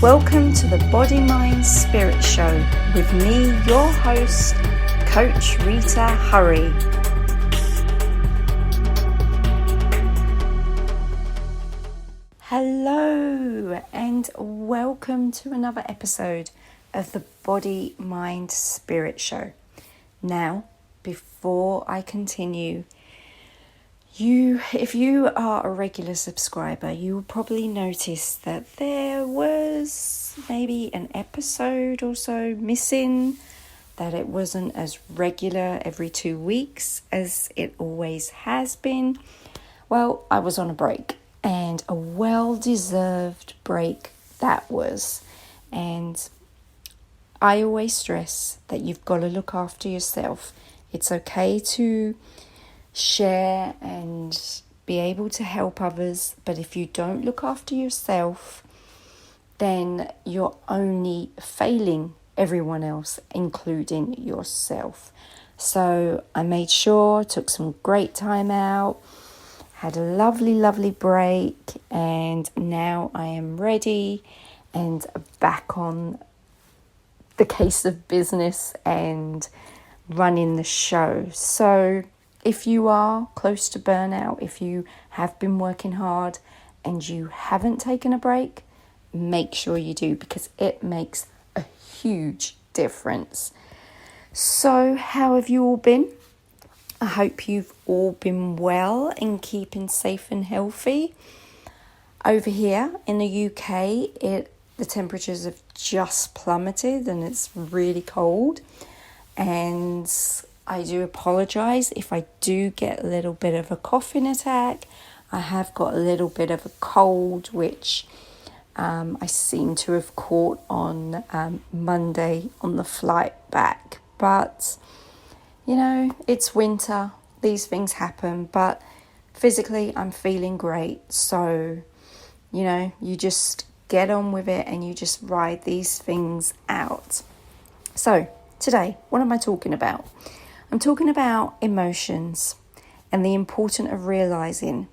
Welcome to the Body, Mind, Spirit Show with me, your host, Coach Rita Hurry. Hello and welcome to another episode of the Body, Mind, Spirit Show. Now, before I continue, if you are a regular subscriber, you will probably notice that there was maybe an episode or so missing, that it wasn't as regular every 2 weeks as it always has been. Well, I was on a break, and a well-deserved break that was. And I always stress that you've got to look after yourself. It's okay to share and be able to help others, but if you don't look after yourself, then you're only failing everyone else, including yourself. So I made sure, took some great time out, had a lovely break, and now I am ready and back on the case of business and running the show. So if you are close to burnout, if you have been working hard and you haven't taken a break, make sure you do, because it makes a huge difference. So how have you all been? I hope you've all been well and keeping safe and healthy. Over here in the UK, the temperatures have just plummeted and it's really cold. And I do apologise if I do get a little bit of a coughing attack. I have got a little bit of a cold, which I seem to have caught on Monday on the flight back. But, you know, it's winter. These things happen. But physically, I'm feeling great. So, you know, you just get on with it and you just ride these things out. So, today, what am I talking about? I'm talking about emotions and the importance of realizing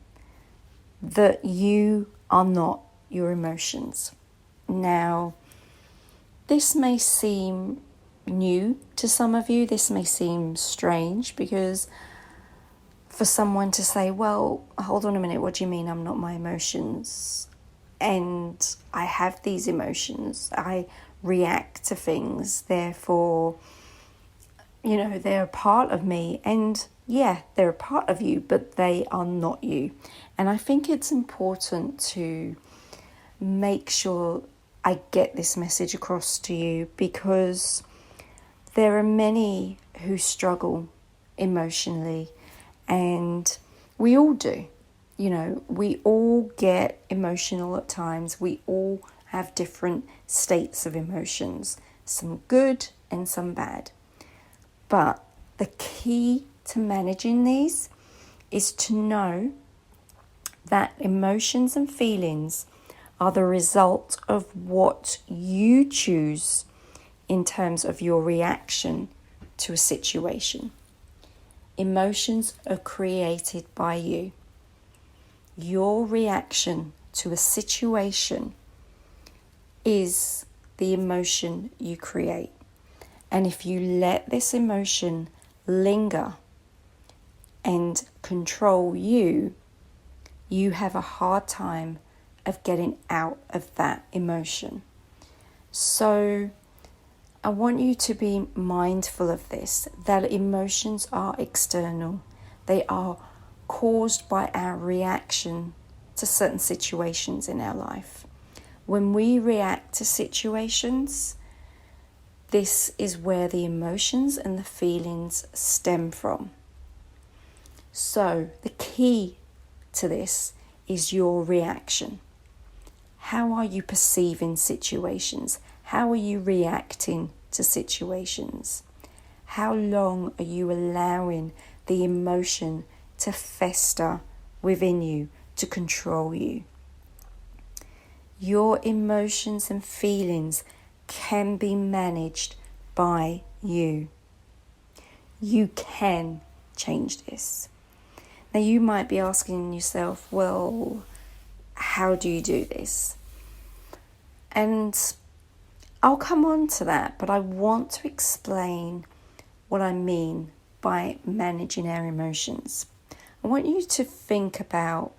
that you are not your emotions. Now, this may seem new to some of you. This may seem strange, because for someone to say, well, hold on a minute, what do you mean I'm not my emotions? And I have these emotions. I react to things, therefore, you know, they're a part of me. And yeah, they're a part of you, but they are not you. And I think it's important to make sure I get this message across to you, because there are many who struggle emotionally, and we all do. You know, we all get emotional at times. We all have different states of emotions, some good and some bad. But the key to managing these is to know that emotions and feelings are the result of what you choose in terms of your reaction to a situation. Emotions are created by you. Your reaction to a situation is the emotion you create. And if you let this emotion linger and control you, you have a hard time of getting out of that emotion. So I want you to be mindful of this, that emotions are external. They are caused by our reaction to certain situations in our life. When we react to situations, this is where the emotions and the feelings stem from. So the key to this is your reaction. How are you perceiving situations? How are you reacting to situations? How long are you allowing the emotion to fester within you, to control you? Your emotions and feelings can be managed by you. You can change this. Now you might be asking yourself, well, how do you do this? And I'll come on to that, but I want to explain what I mean by managing our emotions. I want you to think about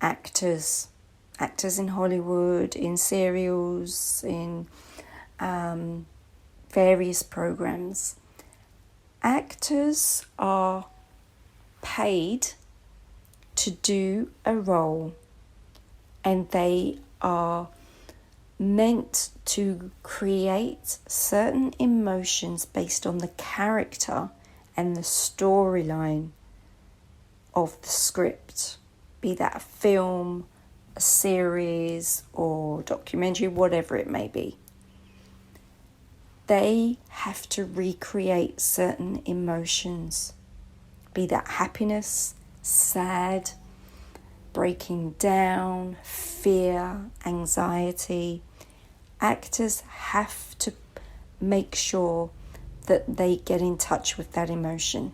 actors in Hollywood, in serials, in various programs. Actors are paid to do a role, and they are meant to create certain emotions based on the character and the storyline of the script, be that a film, a series, or documentary, whatever it may be. They have to recreate certain emotions, be that happiness, sad, breaking down, fear, anxiety. Actors have to make sure that they get in touch with that emotion.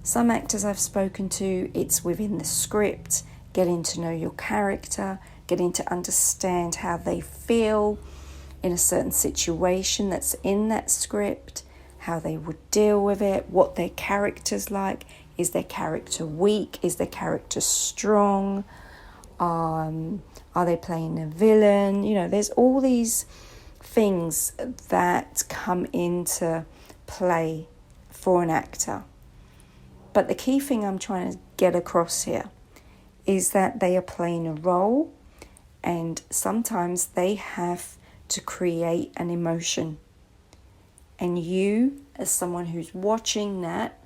Some actors I've spoken to, it's within the script, getting to know your character, getting to understand how they feel in a certain situation that's in that script, how they would deal with it, what their character's like. Is their character weak? Is their character strong? Are they playing a villain? You know, there's all these things that come into play for an actor. But the key thing I'm trying to get across here is that they are playing a role, and sometimes they have to create an emotion. And you, as someone who's watching that,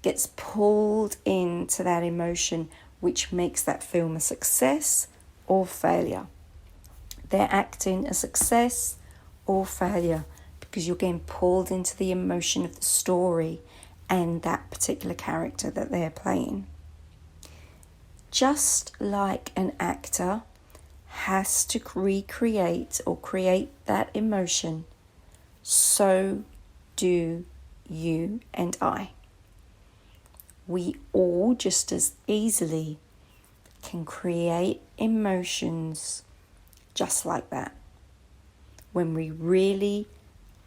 gets pulled into that emotion, which makes that film a success or failure. They're acting a success or failure because you're getting pulled into the emotion of the story and that particular character that they're playing. Just like an actor has to recreate or create that emotion, so do you and I. We all just as easily can create emotions just like that. When we really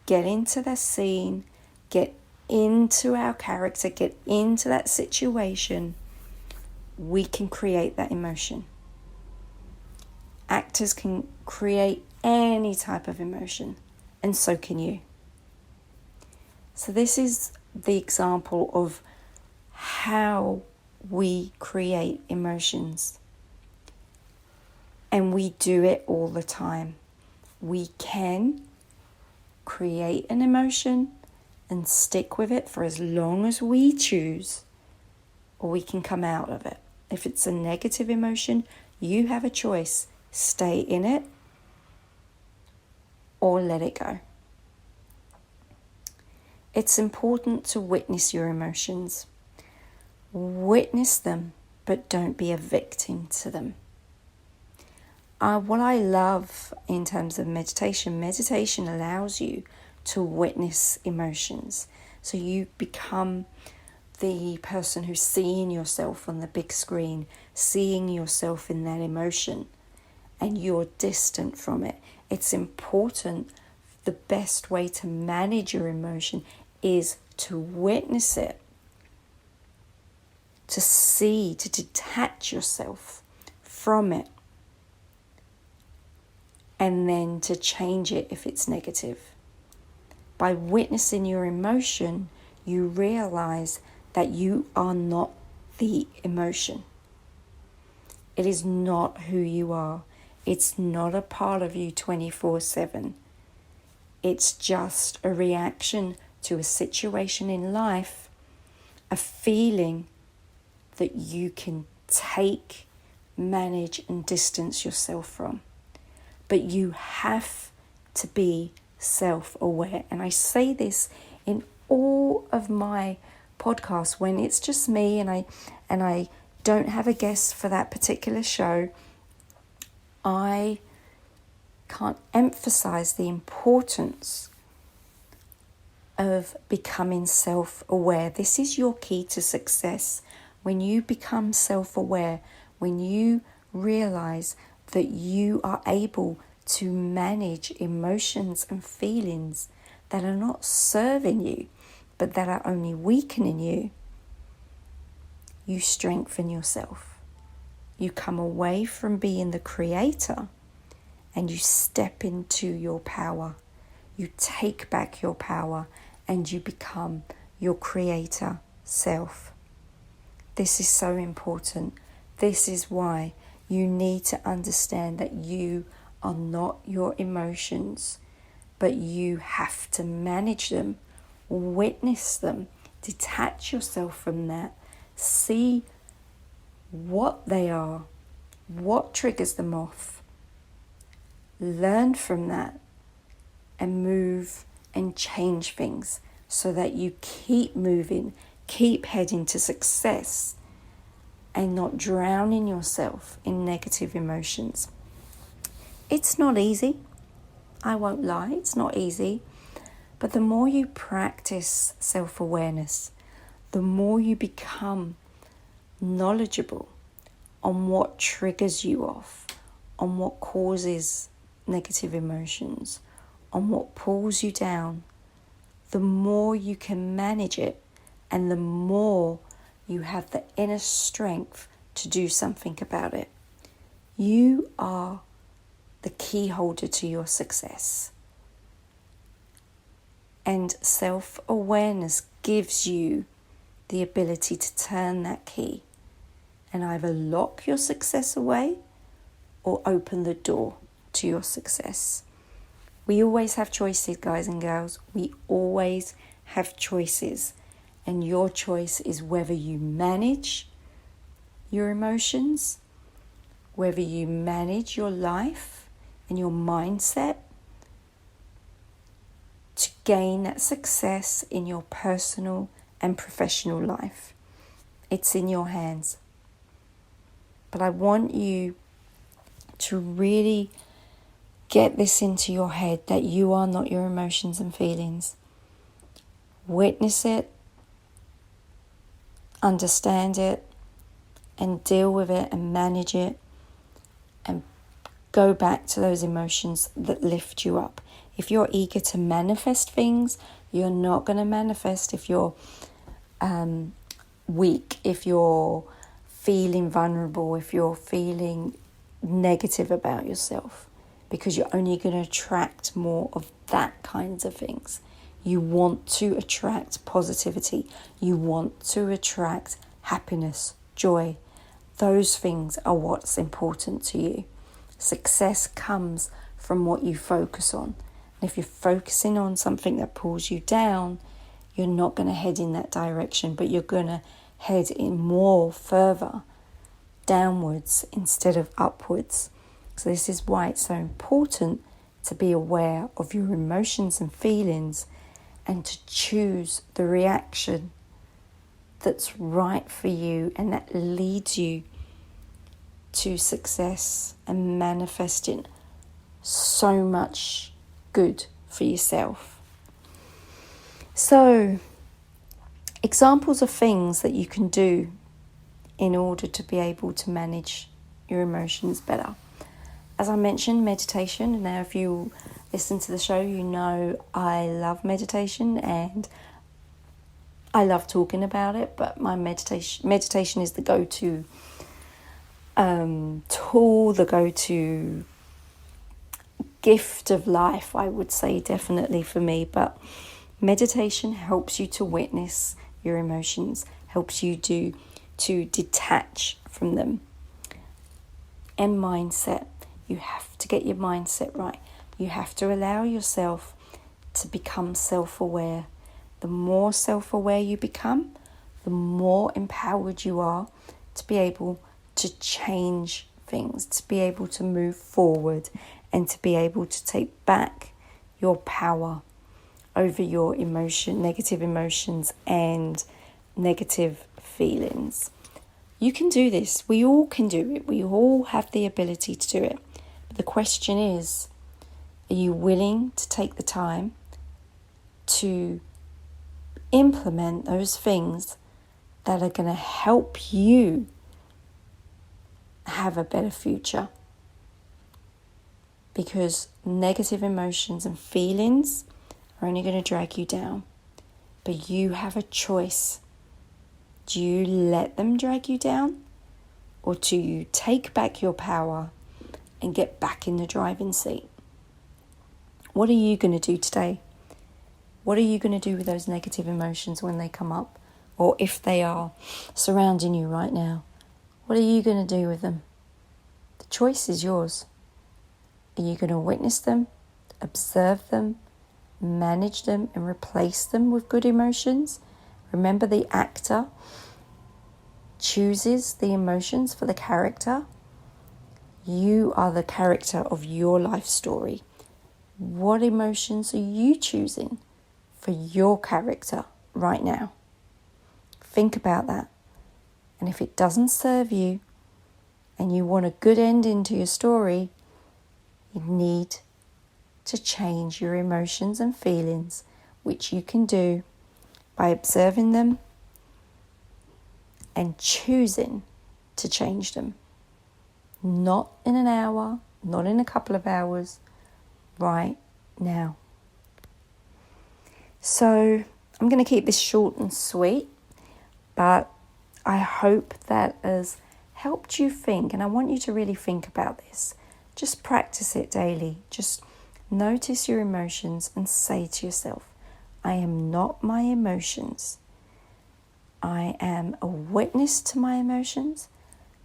get into the scene, get into our character, get into that situation, we can create that emotion. Actors can create any type of emotion, and so can you. So this is the example of how we create emotions. And we do it all the time. We can create an emotion and stick with it for as long as we choose, or we can come out of it. If it's a negative emotion, you have a choice. Stay in it or let it go. It's important to witness your emotions. Witness them, but don't be a victim to them. What I love in terms of meditation allows you to witness emotions. So you become the person who's seeing yourself on the big screen, seeing yourself in that emotion, and you're distant from it. It's important. The best way to manage your emotion is to witness it, to see, to detach yourself from it, and then to change it if it's negative. By witnessing your emotion, you realize that you are not the emotion. It is not who you are. It's not a part of you 24/7. It's just a reaction to a situation in life, a feeling that you can take, manage, and distance yourself from. But you have to be self-aware. And I say this in all of my podcasts when it's just me and I don't have a guest for that particular show. I can't emphasize the importance of becoming self-aware. This is your key to success. When you become self-aware, when you realize that you are able to manage emotions and feelings that are not serving you, but that are only weakening you, you strengthen yourself. You come away from being the creator and you step into your power. You take back your power and you become your creator self. This is so important. This is why you need to understand that you are not your emotions, but you have to manage them, witness them, detach yourself from that, see what they are, what triggers them off, learn from that, and move and change things so that you keep moving, keep heading to success and not drowning yourself in negative emotions. It's not easy. I won't lie, it's not easy. But the more you practice self-awareness, the more you become knowledgeable on what triggers you off, on what causes negative emotions, on what pulls you down, the more you can manage it and the more you have the inner strength to do something about it. You are the key holder to your success. And self-awareness gives you the ability to turn that key and either lock your success away or open the door to your success. We always have choices, guys and girls. We always have choices. And your choice is whether you manage your emotions, whether you manage your life and your mindset to gain that success in your personal and professional life. It's in your hands. But I want you to really get this into your head that you are not your emotions and feelings. Witness it, understand it, and deal with it and manage it, and go back to those emotions that lift you up. If you're eager to manifest things, you're not going to manifest if you're weak, if you're feeling vulnerable, if you're feeling negative about yourself, because you're only going to attract more of that kinds of things. You want to attract positivity. You want to attract happiness, joy. Those things are what's important to you. Success comes from what you focus on. And if you're focusing on something that pulls you down, you're not going to head in that direction, but you're going to head in more further downwards instead of upwards. So this is why it's so important to be aware of your emotions and feelings and to choose the reaction that's right for you and that leads you to success and manifesting so much good for yourself. So, examples of things that you can do in order to be able to manage your emotions better. As I mentioned, meditation. Now, if you listen to the show, you know I love meditation and I love talking about it, but my meditation is the go-to tool, the go-to gift of life, I would say, definitely for me. But meditation helps you to witness your emotions, helps you to detach from them. And mindset. You have to get your mindset right. You have to allow yourself to become self-aware. The more self-aware you become, the more empowered you are to be able to change things, to be able to move forward, and to be able to take back your power over your negative emotions and negative feelings. You can do this. We all can do it. We all have the ability to do it. But the question is, are you willing to take the time to implement those things that are going to help you have a better future? because negative emotions and feelings are only going to drag you down. But you have a choice. Do you let them drag you down, or do you take back your power and get back in the driving seat? What are you going to do today? What are you going to do with those negative emotions when they come up, or if they are surrounding you right now? What are you going to do with them? The choice is yours. Are you going to witness them, observe them, manage them, and replace them with good emotions? Remember, the actor chooses the emotions for the character. You are the character of your life story. What emotions are you choosing for your character right now? Think about that. And if it doesn't serve you and you want a good ending to your story, you need to change your emotions and feelings, which you can do by observing them and choosing to change them. Not in an hour, not in a couple of hours, right now. So I'm going to keep this short and sweet, but I hope that has helped you think, and I want you to really think about this. Just practice it daily. Just notice your emotions and say to yourself, I am not my emotions. I am a witness to my emotions,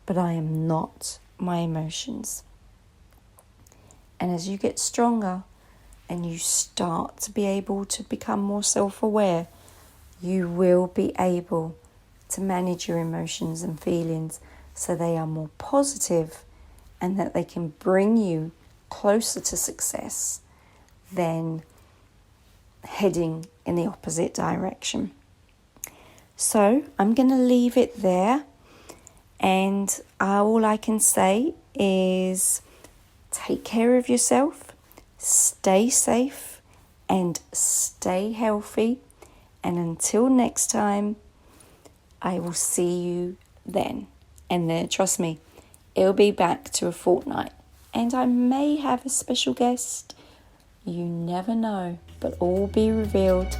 but I am not my emotions. And as you get stronger and you start to be able to become more self-aware, you will be able to manage your emotions and feelings so they are more positive and that they can bring you closer to success than heading in the opposite direction. So I'm going to leave it there, and all I can say is take care of yourself, stay safe, and stay healthy. And until next time, I will see you then. And then, trust me, it'll be back to a fortnight. And I may have a special guest. You never know, but all will be revealed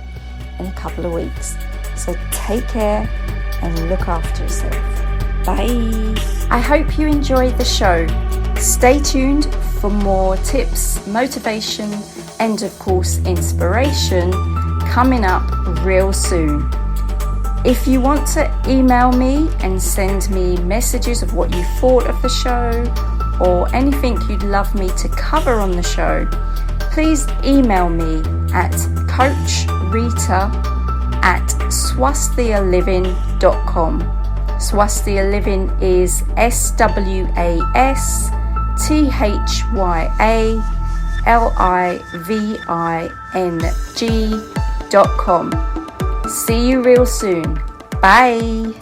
in a couple of weeks. So take care and look after yourself. Bye. I hope you enjoyed the show. Stay tuned for more tips, motivation, and of course inspiration coming up real soon. If you want to email me and send me messages of what you thought of the show or anything you'd love me to cover on the show, please email me at coachRita@swasthialiving.com. Swasthia Living is SwasthyaLiving.com. See you real soon. Bye.